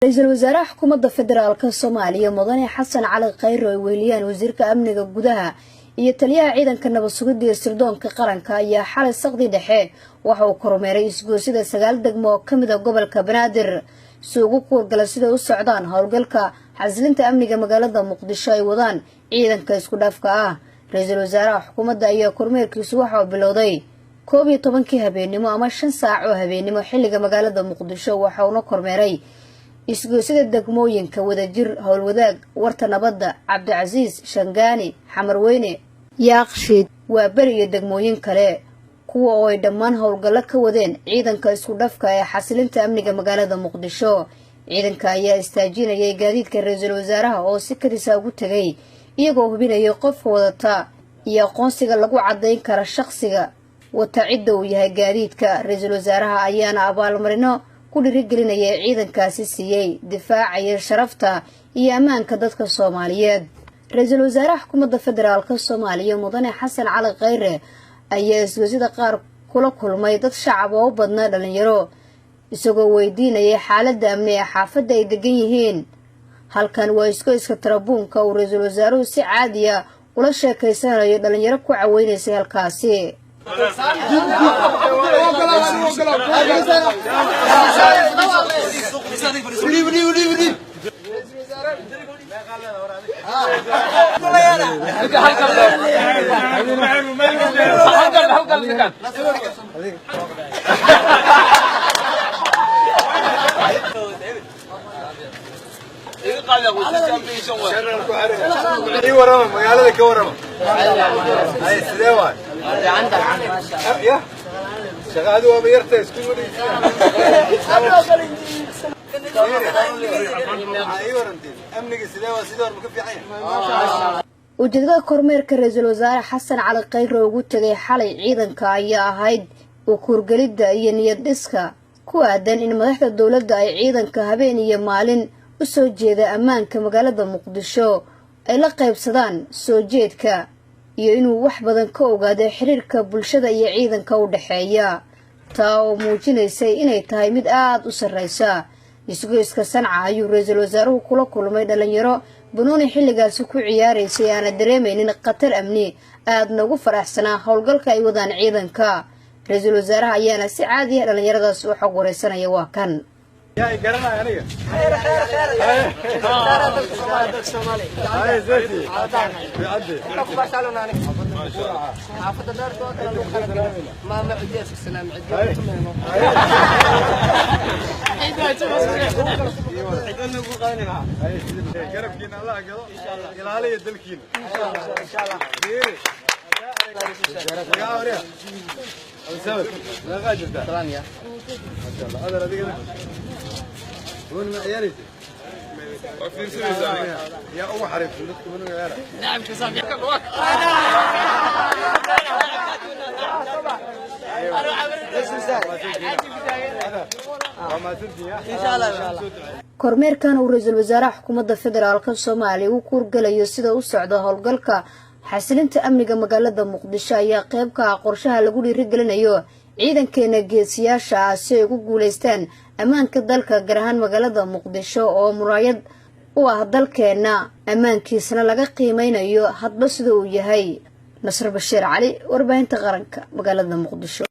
رئيس الوزراء حكومة فدرالك الصومالية مدن حسن علي خيره ويليان وزيرك أمنيga gudaha iyo taliyaha ciidanka nabad sugidda sirdoonka qaranka ayaa xalay saqdi dhexe waxa uu kormeeray isgoosida 9 degmo oo kamid ah gobolka Banaadir suugu kuurgala sida u socdaan howlgalka xasilinta amniga magaalada Muqdisho ay wadaan ciidanka isku dhafka ah. Ra'iisul Wasaaraha xukuumadda ayaa kormeerkiisu waxa uu bilowday 12 habeenimo ama 5 saac oo habeenimo xilliga magaalada Muqdisho waxa uu kormeeray isgoosida degmooyinka wadajir howlwadaag warta nabadda Cabdicaziis Shangaani Xamarweyne Yaaqshiid waa bari iyo degmooyin kale kuwa oo ay dhammaan howlgalo ka wadeen ciidanka isku dhafka ee xasilinta amniga magaalada Muqdisho. ciidanka ayaa istaajinayay gaadiidka ra'iisul wasaaraha oo si kadis ah ugu tagay iyagoo hubinaya qofka wadata iyo aqoonsiga lagu cadeyn karo shakhsiga wata cidda uu yahay gaadiidka. ra'iisul wasaaraha ayaana abaalmarino ku dhiirigelinaya ciidankaasi siiyay difaacaya sharafta iyo amaanka dadka Soomaaliyeed. ra'iisul wasaaraha xukuumadda federaalka Soomaaliya mudane Xasan Cali Khayre ayaa isgoosida qaar kula kulmay dad shacab oo badna dhalinyaro isagoo weydiinaya xaaladda amni ee xaafadda ay degan yihiin. halkan waa isgoyska Tarabuunka oo ra'iisul wasaaruhu si caadi ah ula sheekaysanayo dhalinyaro ku caawinaysay halkaasi. ujeedada kormeerka ra'iisul wasaare Xasan Cali Khayre ugu tagay xalay ciidanka ayaa ahayd u kuurgalida iyo niyad dhiska ku aadan in madaxda dawladda ay ciidanka habeen iyo maalin u soo jeeda ammaanka magaalada Muqdisho ay la qaybsadaan soo jeedka iyo inuu wax badan ka ogaado xiriirka bulshada iyo ciidanka u dhaxeeya taa oo muujinaysay inay tahay mid aad u sareysa. isgoyska Sanca ayuu ra'iisul wasaaruhu kula kulmay dhalinyaro banooni xilligaas ku ciyaaraysay aan dareemaynin khatar amni aad nagu faraxsanaa howlgalka ay wadaan ciidanka. ra'iisul wasaaraha ayaana si caadi ah dhalinyaradaas u xog wareysanaya waa kan. يا جرنا يا نيجا وين عيالي وفي سنة يا أبو حريف من عيالك نعم كسام kormeerkan uu ra'iisul wasaaraha xukuumadda federaalka Soomaaliya uu kuurgalayo sida u socdo howlgalka xasilinta amniga magaalada Muqdisho ayaa qayb ka ah qorshaha lagu dhiirigelinayo ciidankeena geesiyaasha ah si ay ugu guuleystaan ammaanka dalka gaar ahaan magaalada Muqdisho oo muraayad u ah dalkeena ammaankiisana laga qiimeynayo hadba sida uu yahay. Nasr Bashiir Cali warbaahinta qaranka magaalada Muqdisho.